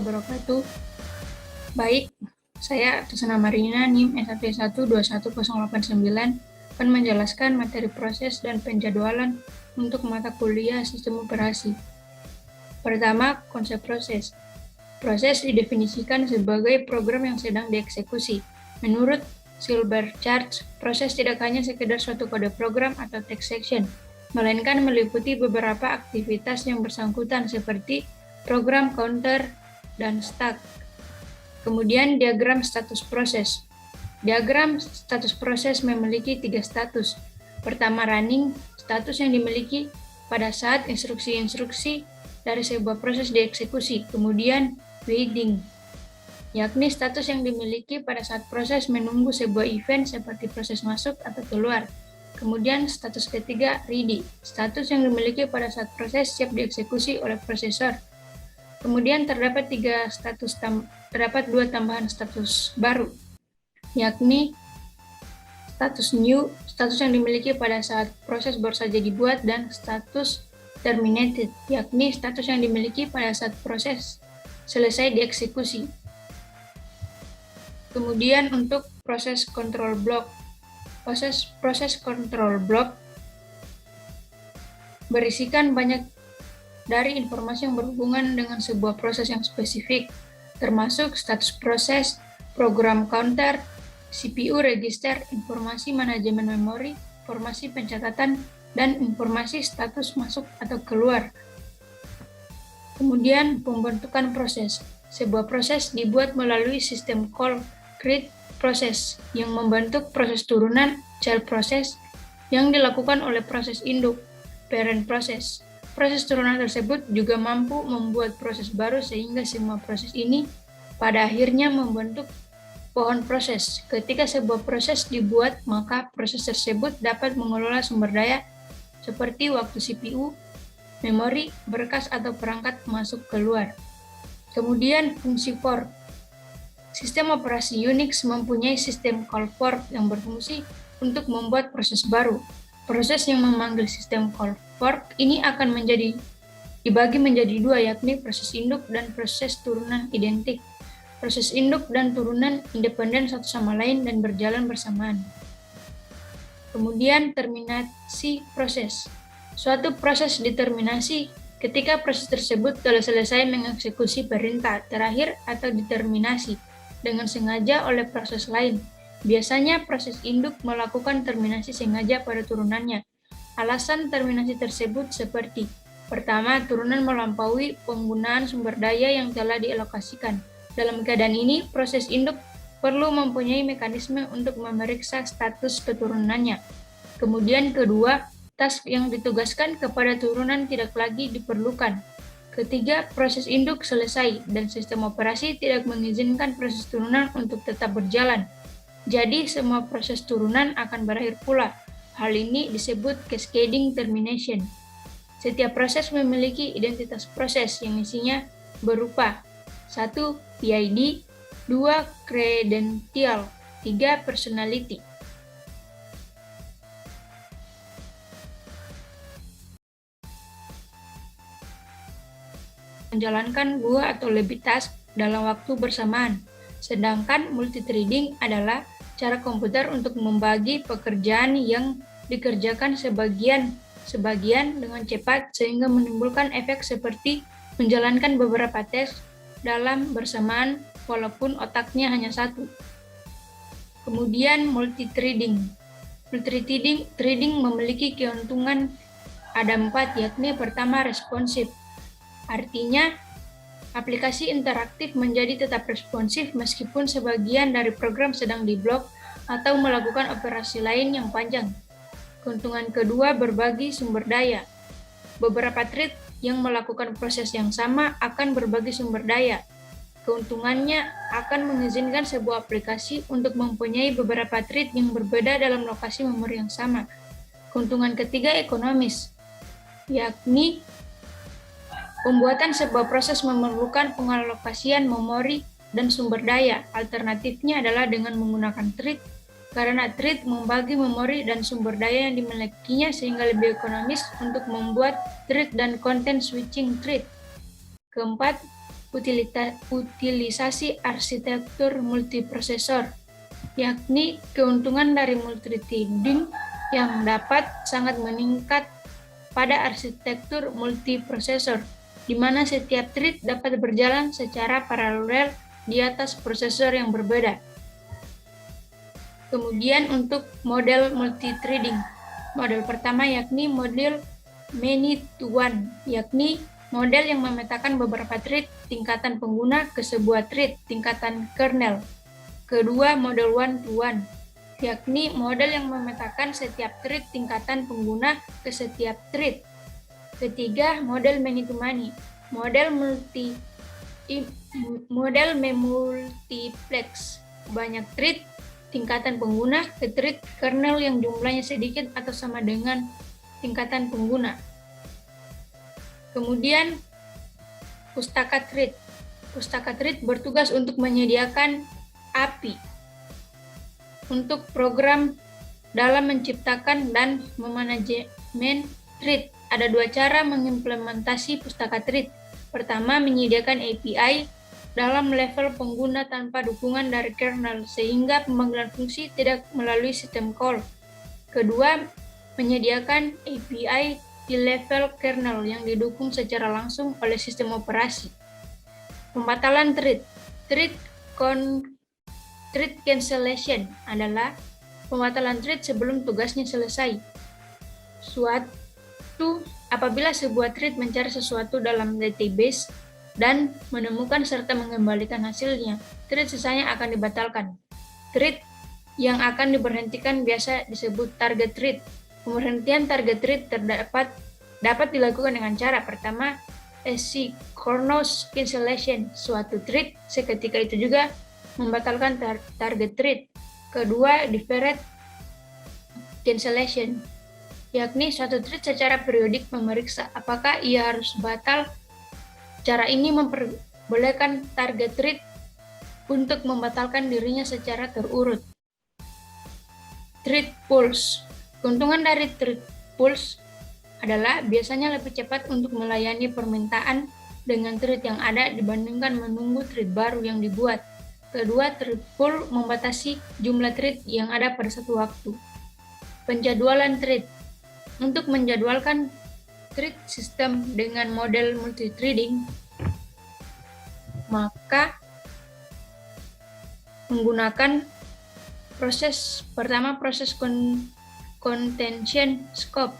wabarakatuh. Baik, saya atas nama Rina, NIM S1121089, akan menjelaskan materi proses dan penjadwalan untuk mata kuliah sistem operasi. Pertama, konsep proses. Proses didefinisikan sebagai program yang sedang dieksekusi. Menurut Silberschatz, proses tidak hanya sekedar suatu kode program atau text section, melainkan meliputi beberapa aktivitas yang bersangkutan seperti program counter dan stack. Kemudian diagram status proses. Diagram status proses memiliki 3 status. Pertama, running, status yang dimiliki pada saat instruksi-instruksi dari sebuah proses dieksekusi. Kemudian waiting, yakni status yang dimiliki pada saat proses menunggu sebuah event seperti proses masuk atau keluar. Kemudian status ketiga, ready, status yang dimiliki pada saat proses siap dieksekusi oleh prosesor. Kemudian terdapat 2 tambahan status baru, yakni status new, status yang dimiliki pada saat proses baru saja dibuat, dan status terminated, yakni status yang dimiliki pada saat proses selesai dieksekusi. Kemudian untuk proses control block. Proses control block berisikan banyak dari informasi yang berhubungan dengan sebuah proses yang spesifik, termasuk status proses, program counter, CPU register, informasi manajemen memori, informasi pencatatan, dan informasi status masuk atau keluar. Kemudian pembentukan proses. Sebuah proses dibuat melalui sistem call create proses yang membentuk proses turunan child process yang dilakukan oleh proses induk parent process. Proses turunan tersebut juga mampu membuat proses baru sehingga semua proses ini pada akhirnya membentuk pohon proses. Ketika sebuah proses dibuat, maka proses tersebut dapat mengelola sumber daya seperti waktu CPU, memori, berkas, atau perangkat masuk keluar. Kemudian fungsi fork. Sistem operasi Unix mempunyai sistem call fork yang berfungsi untuk membuat proses baru. Proses yang memanggil sistem call fork ini akan dibagi menjadi 2, yakni proses induk dan proses turunan identik. Proses induk dan turunan independen satu sama lain dan berjalan bersamaan. Kemudian terminasi proses. Suatu proses diterminasi ketika proses tersebut telah selesai mengeksekusi perintah terakhir atau diterminasi dengan sengaja oleh proses lain. Biasanya proses induk melakukan terminasi sengaja pada turunannya. Alasan terminasi tersebut seperti: pertama, turunan melampaui penggunaan sumber daya yang telah dialokasikan. Dalam keadaan ini, proses induk perlu mempunyai mekanisme untuk memeriksa status keturunannya. Kemudian kedua, task yang ditugaskan kepada turunan tidak lagi diperlukan. Ketiga, proses induk selesai dan sistem operasi tidak mengizinkan proses turunan untuk tetap berjalan. Jadi, semua proses turunan akan berakhir pula. Hal ini disebut cascading termination. Setiap proses memiliki identitas proses yang isinya berupa 1. PID, 2. Credential, 3. Personality. Menjalankan 2 atau lebih task dalam waktu bersamaan. Sedangkan multithreading adalah cara komputer untuk membagi pekerjaan yang dikerjakan sebagian dengan cepat sehingga menimbulkan efek seperti menjalankan beberapa task dalam bersamaan walaupun otaknya hanya satu. Kemudian multithreading. Multithreading memiliki keuntungan ada 4, yakni pertama responsif. Artinya, aplikasi interaktif menjadi tetap responsif meskipun sebagian dari program sedang diblok atau melakukan operasi lain yang panjang. Keuntungan kedua, berbagi sumber daya. Beberapa thread yang melakukan proses yang sama akan berbagi sumber daya. Keuntungannya akan mengizinkan sebuah aplikasi untuk mempunyai beberapa thread yang berbeda dalam lokasi memori yang sama. Keuntungan ketiga, ekonomis, yakni pembuatan sebuah proses memerlukan pengalokasian memori dan sumber daya. Alternatifnya adalah dengan menggunakan thread, karena thread membagi memori dan sumber daya yang dimilikinya sehingga lebih ekonomis untuk membuat thread dan content switching thread. Keempat, utilisasi arsitektur multiprosesor, yakni keuntungan dari multithreading yang dapat sangat meningkat pada arsitektur multiprosesor, di mana setiap thread dapat berjalan secara paralel di atas prosesor yang berbeda. Kemudian untuk model multithreading, model pertama yakni model many-to-one, yakni model yang memetakan beberapa thread tingkatan pengguna ke sebuah thread tingkatan kernel. Kedua, model one-to-one, yakni model yang memetakan setiap thread tingkatan pengguna ke setiap thread. Ketiga, model many-to-many, model memultiplex, banyak thread tingkatan pengguna ke thread kernel yang jumlahnya sedikit atau sama dengan tingkatan pengguna. Kemudian, pustaka thread. Pustaka thread bertugas untuk menyediakan API untuk program dalam menciptakan dan memanajemen thread. Ada dua cara mengimplementasi pustaka thread. Pertama, menyediakan API dalam level pengguna tanpa dukungan dari kernel, sehingga pemanggilan fungsi tidak melalui sistem call. Kedua, menyediakan API di level kernel yang didukung secara langsung oleh sistem operasi. Pembatalan thread. Thread cancellation adalah pembatalan thread sebelum tugasnya selesai. Apabila sebuah thread mencari sesuatu dalam database dan menemukan serta mengembalikan hasilnya, thread sisanya akan dibatalkan. Thread yang akan diberhentikan biasa disebut target thread. Pemberhentian target thread dapat dilakukan dengan cara pertama, asynchronous cancellation. Suatu thread seketika itu juga membatalkan target thread. Kedua, deferred cancellation, yakni suatu thread secara periodik memeriksa apakah ia harus batal. Cara ini memperbolehkan target thread untuk membatalkan dirinya secara terurut. Thread pools. Keuntungan dari thread pools adalah biasanya lebih cepat untuk melayani permintaan dengan thread yang ada dibandingkan menunggu thread baru yang dibuat. Kedua, thread pool membatasi jumlah thread yang ada pada satu waktu. Penjadwalan thread. Untuk menjadwalkan thread sistem dengan model multithreading, maka menggunakan proses contention scope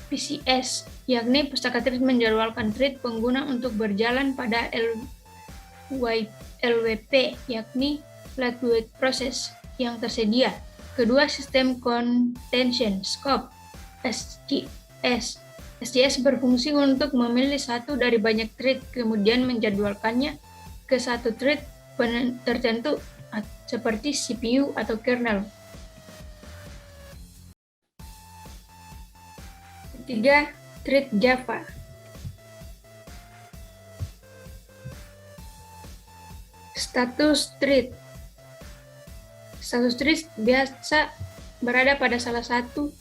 PCS, yakni pustaka thread menjadwalkan thread pengguna untuk berjalan pada LWP, yakni lightweight process yang tersedia. Kedua, sistem contention scope SCS berfungsi untuk memilih satu dari banyak thread, kemudian menjadwalkannya ke satu thread tertentu seperti CPU atau kernel. Ketiga, thread Java. Status thread. Status thread biasa berada pada salah satu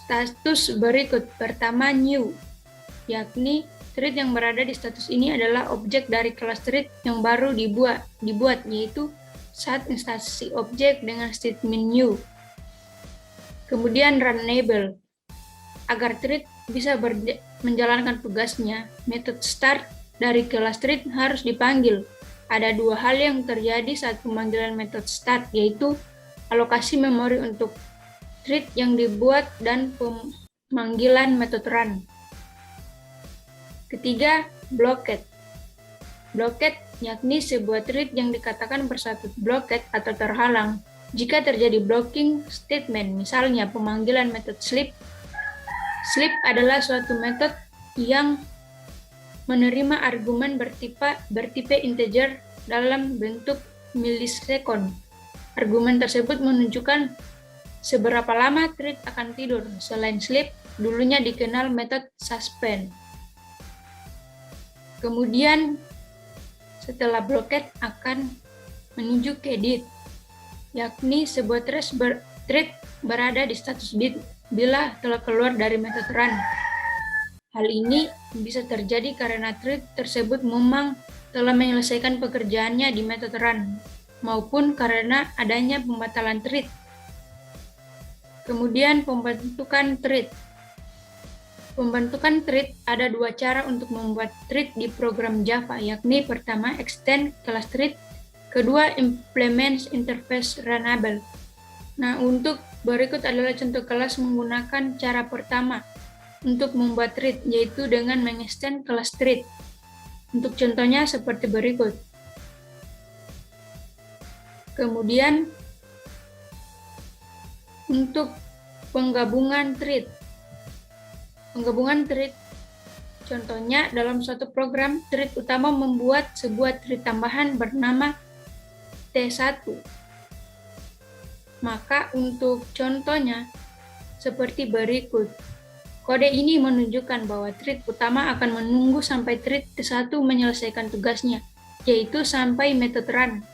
status berikut. Pertama, new, yakni thread yang berada di status ini adalah objek dari kelas thread yang baru dibuat, yaitu saat instansi objek dengan statement new. Kemudian runnable. Agar thread bisa menjalankan tugasnya, metode start dari kelas thread harus dipanggil. Ada dua hal yang terjadi saat pemanggilan metode start, yaitu alokasi memori untuk thread yang dibuat dan pemanggilan metode run. Ketiga, blocked. Blocked yakni sebuah thread yang dikatakan bersatu blocked atau terhalang jika terjadi blocking statement, misalnya pemanggilan metode sleep. Sleep adalah suatu metode yang menerima argumen bertipe integer dalam bentuk milisekund. Argumen tersebut menunjukkan seberapa lama thread akan tidur. Selain sleep, dulunya dikenal metode suspend. Kemudian setelah blocked akan menuju ke dead, yakni sebuah thread berada di status dead bila telah keluar dari metode run. Hal ini bisa terjadi karena thread tersebut memang telah menyelesaikan pekerjaannya di metode run, maupun karena adanya pembatalan thread. Kemudian pembentukan thread. Pembentukan thread ada dua cara untuk membuat thread di program Java, yakni pertama extend kelas thread, kedua implement interface runnable. Nah, untuk berikut adalah contoh kelas menggunakan cara pertama untuk membuat thread, yaitu dengan mengextend kelas thread. Untuk contohnya seperti berikut. Kemudian untuk penggabungan thread. Penggabungan thread, contohnya dalam suatu program, thread utama membuat sebuah thread tambahan bernama T1. Maka untuk contohnya seperti berikut. Kode ini menunjukkan bahwa thread utama akan menunggu sampai thread T1 menyelesaikan tugasnya, yaitu sampai metode run.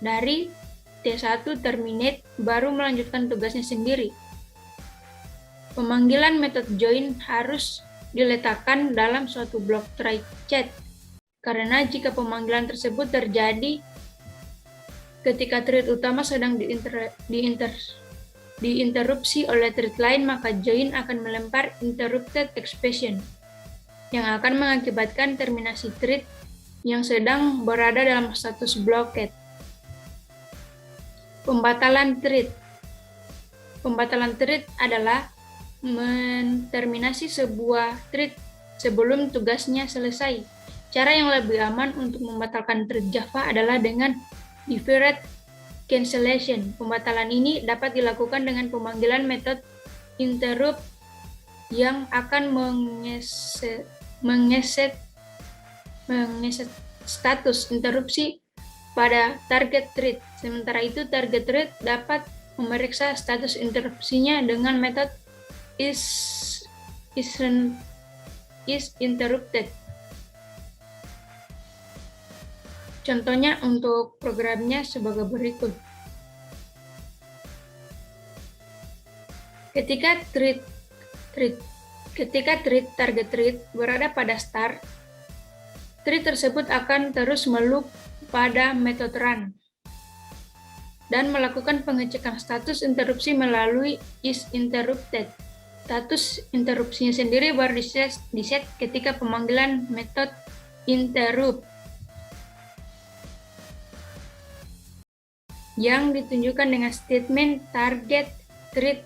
Dari T1 terminate baru melanjutkan tugasnya sendiri. Pemanggilan metode join harus diletakkan dalam suatu blok try catch, karena jika pemanggilan tersebut terjadi ketika thread utama sedang diinterupsi oleh thread lain, maka join akan melempar interrupted expression yang akan mengakibatkan terminasi thread yang sedang berada dalam status blocked. Pembatalan thread. Pembatalan thread adalah menterminasi sebuah thread sebelum tugasnya selesai. Cara yang lebih aman untuk membatalkan thread Java adalah dengan deferred cancellation. Pembatalan ini dapat dilakukan dengan pemanggilan metode interrupt yang akan mengeset status interupsi pada target thread. Sementara itu, target thread dapat memeriksa status interupsinya dengan metode is interrupted. Contohnya untuk programnya sebagai berikut. Ketika target thread berada pada start, thread tersebut akan terus meloop pada metode run dan melakukan pengecekan status interupsi melalui is interrupted. Status interupsinya sendiri baru diset ketika pemanggilan metode interrupt yang ditunjukkan dengan statement target thread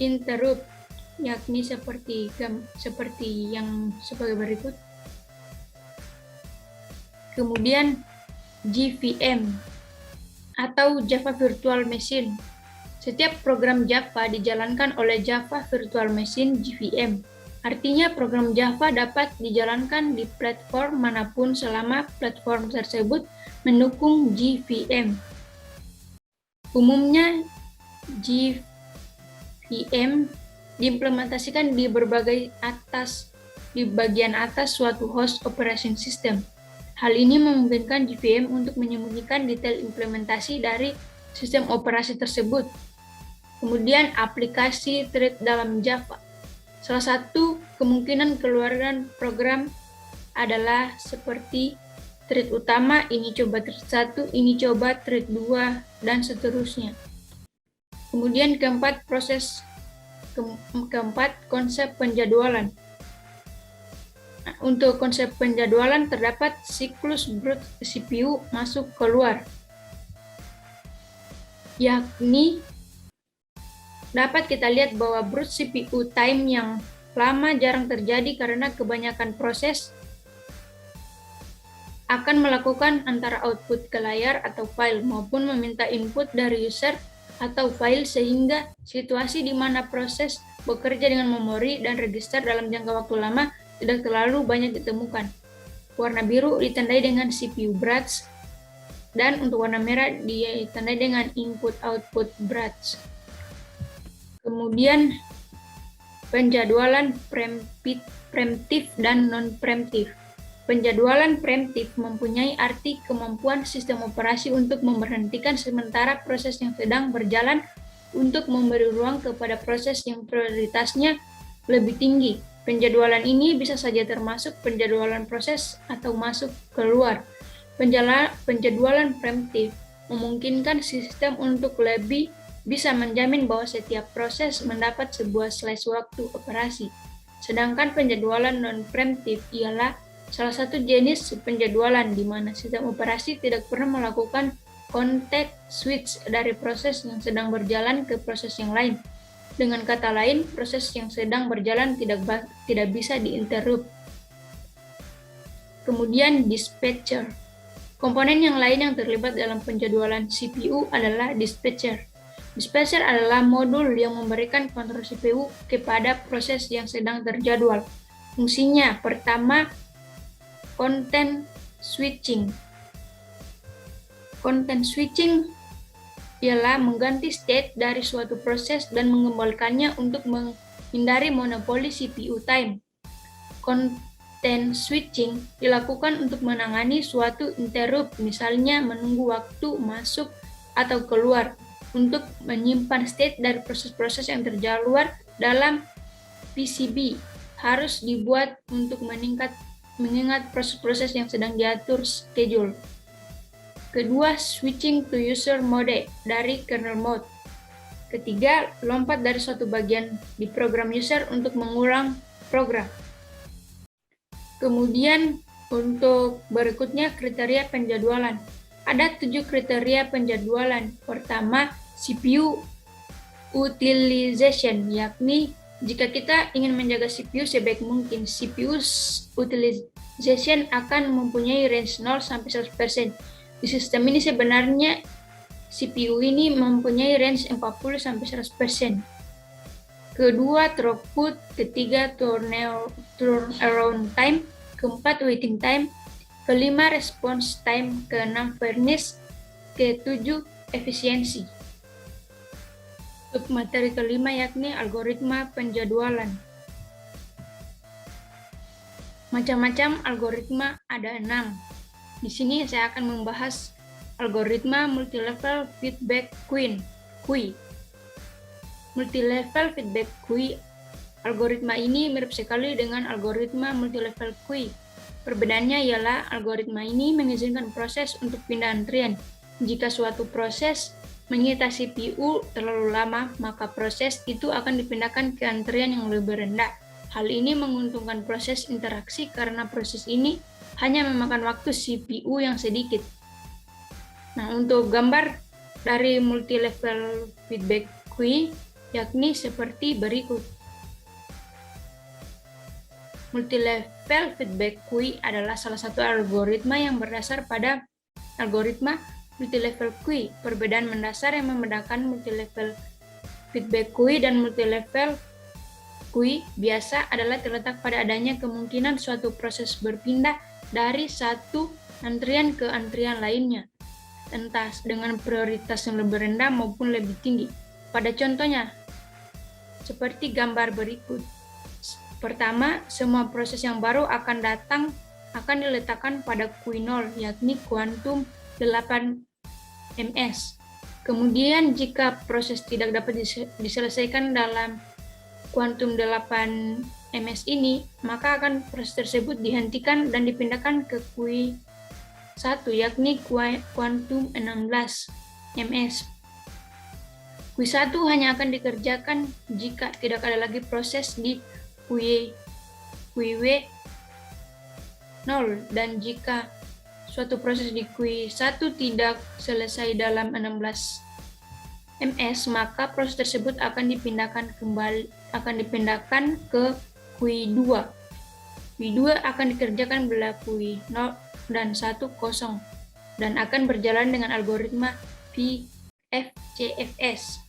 interrupt, yakni seperti yang sebagai berikut. Kemudian JVM atau Java Virtual Machine. Setiap program Java dijalankan oleh Java Virtual Machine JVM. Artinya program Java dapat dijalankan di platform manapun selama platform tersebut mendukung JVM. Umumnya JVM diimplementasikan di bagian atas suatu host operating system. Hal ini memungkinkan JVM untuk menyembunyikan detail implementasi dari sistem operasi tersebut. Kemudian aplikasi thread dalam Java. Salah satu kemungkinan keluaran program adalah seperti thread utama, ini coba thread 1, ini coba thread 2, dan seterusnya. Kemudian keempat, konsep penjadwalan. Nah, untuk konsep penjadwalan terdapat siklus brute CPU masuk keluar, yakni dapat kita lihat bahwa brute CPU time yang lama jarang terjadi karena kebanyakan proses akan melakukan antara output ke layar atau file maupun meminta input dari user atau file, sehingga situasi di mana proses bekerja dengan memori dan register dalam jangka waktu lama tidak terlalu banyak ditemukan. Warna biru ditandai dengan CPU BRATS dan untuk warna merah ditandai dengan input-output BRATS. Kemudian penjadwalan preemptif dan non-preemptif. Penjadwalan preemptif mempunyai arti kemampuan sistem operasi untuk memberhentikan sementara proses yang sedang berjalan untuk memberi ruang kepada proses yang prioritasnya lebih tinggi. Penjadwalan ini bisa saja termasuk penjadwalan proses atau masuk keluar. Penjadwalan preemptif memungkinkan sistem untuk lebih bisa menjamin bahwa setiap proses mendapat sebuah slice waktu operasi. Sedangkan penjadwalan non-preemptif ialah salah satu jenis penjadwalan di mana sistem operasi tidak pernah melakukan context switch dari proses yang sedang berjalan ke proses yang lain. Dengan kata lain, proses yang sedang berjalan tidak bisa diinterrupt. Kemudian dispatcher. Komponen yang lain yang terlibat dalam penjadwalan CPU adalah dispatcher. Dispatcher adalah modul yang memberikan kontrol CPU kepada proses yang sedang terjadwal. Fungsinya pertama, content switching. Content switching ialah mengganti state dari suatu proses dan mengembalikannya untuk menghindari monopoli CPU time. Content switching dilakukan untuk menangani suatu interrupt, misalnya menunggu waktu masuk atau keluar, untuk menyimpan state dari proses-proses yang terjadwal dalam PCB. Harus dibuat untuk mengingat proses-proses yang sedang diatur schedule. Kedua, switching to user mode dari kernel mode. Ketiga, lompat dari suatu bagian di program user untuk mengulang program. Kemudian, untuk berikutnya kriteria penjadwalan. Ada 7 kriteria penjadwalan. Pertama, CPU utilization, yakni jika kita ingin menjaga CPU sebaik mungkin, CPU utilization akan mempunyai range 0 sampai 100%. Di sistem ini sebenarnya CPU ini mempunyai range 40-100%. Kedua, throughput. Ketiga, turnaround time. Keempat, waiting time. Kelima, response time. Keenam, fairness. Ketujuh, efisiensi. Untuk materi kelima yakni algoritma penjadwalan. Macam-macam algoritma ada 6. Di sini saya akan membahas algoritma multilevel feedback QUI. Multilevel feedback QUI. Algoritma ini mirip sekali dengan algoritma multilevel QUI. Perbedaannya ialah algoritma ini mengizinkan proses untuk pindah antrian. Jika suatu proses menyita CPU terlalu lama, maka proses itu akan dipindahkan ke antrian yang lebih rendah. Hal ini menguntungkan proses interaksi karena proses ini hanya memakan waktu CPU yang sedikit. Nah, untuk gambar dari multilevel feedback QUI yakni seperti berikut. Multilevel feedback QUI adalah salah satu algoritma yang berdasar pada algoritma multilevel QUI. Perbedaan mendasar yang membedakan multilevel feedback QUI dan multilevel QUI biasa adalah terletak pada adanya kemungkinan suatu proses berpindah dari satu antrian ke antrian lainnya, entah dengan prioritas yang lebih rendah maupun lebih tinggi. Pada contohnya, seperti gambar berikut. Pertama, semua proses yang baru akan diletakkan pada QUI 0, yakni kuantum 8ms. Kemudian, jika proses tidak dapat diselesaikan dalam kuantum 8ms ini, maka akan proses tersebut dihentikan dan dipindahkan ke QUI 1, yakni kuantum 16ms. QUI 1 hanya akan dikerjakan jika tidak ada lagi proses di QUI 0, dan jika suatu proses di QUI 1 tidak selesai dalam 16ms, maka proses tersebut akan dipindahkan ke QUI 2. QUI 2 akan dikerjakan bila QUI 0 dan 1 kosong dan akan berjalan dengan algoritma VFCFS.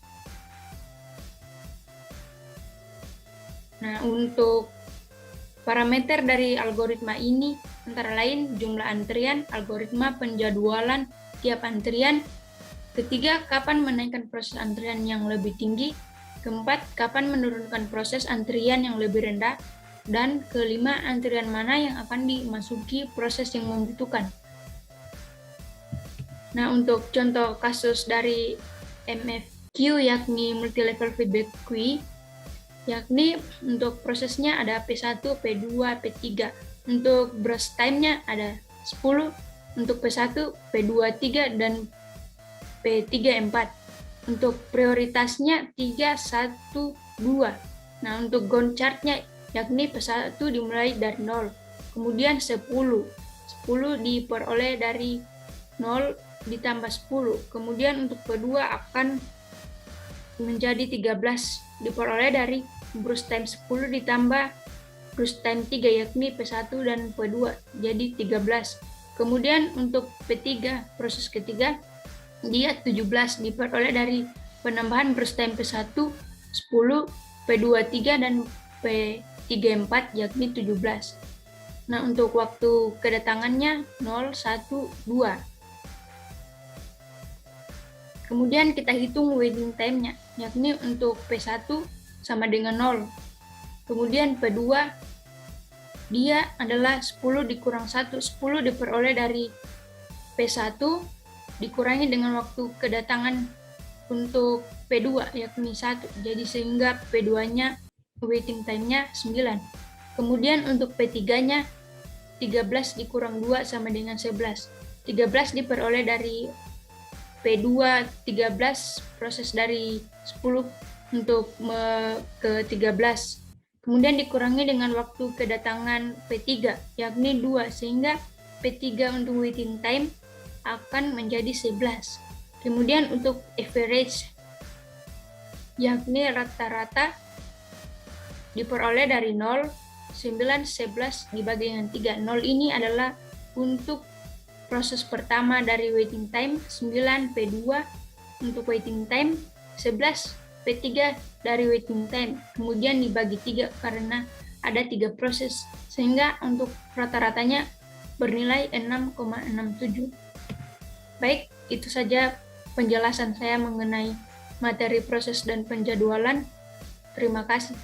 Nah, untuk parameter dari algoritma ini antara lain jumlah antrian, algoritma penjadwalan tiap antrian. Ketiga, kapan menaikkan proses antrian yang lebih tinggi. Keempat, kapan menurunkan proses antrian yang lebih rendah. Dan kelima, antrian mana yang akan dimasuki proses yang membutuhkan. Nah, untuk contoh kasus dari MFQ yakni multilevel feedback QUI, yakni untuk prosesnya ada P1, P2, P3. Untuk burst time-nya ada 10, untuk P1, P2, 3, dan P3, 4. Untuk prioritasnya 3, 1, 2. Nah, untuk Gantt chart-nya yakni P1 dimulai dari 0, kemudian 10. 10 diperoleh dari 0 ditambah 10. Kemudian untuk P2 akan menjadi 13, diperoleh dari burst time 10 ditambah burst time 3, yakni P1 dan P2, jadi 13. Kemudian untuk P3, proses ketiga, dia 17, diperoleh dari penambahan burst time P1, 10, P2, 3, dan P3, 4, yakni 17. Nah, untuk waktu kedatangannya 0, 1, 2. Kemudian kita hitung waiting time-nya, yakni untuk P1 sama dengan 0. Kemudian P2, dia adalah 10 dikurang 1. 10 diperoleh dari P1 dikurangi dengan waktu kedatangan untuk P2, yakni 1. Jadi sehingga P2-nya waiting time-nya 9. Kemudian untuk P3-nya 13 dikurang 2 sama dengan 11. 13 diperoleh dari P2, 13 proses dari 10 untuk ke 13. Kemudian dikurangi dengan waktu kedatangan P3, yakni 2, sehingga P3 untuk waiting time akan menjadi 11. Kemudian untuk average, yakni rata-rata diperoleh dari 0, 9, 11 dibagi dengan 3. 0 ini adalah untuk proses pertama dari waiting time, 9 P2 untuk waiting time, 11 P3 dari waiting time. Kemudian dibagi 3 karena ada 3 proses, sehingga untuk rata-ratanya bernilai 6,67. Baik, itu saja penjelasan saya mengenai materi proses dan penjadwalan. Terima kasih.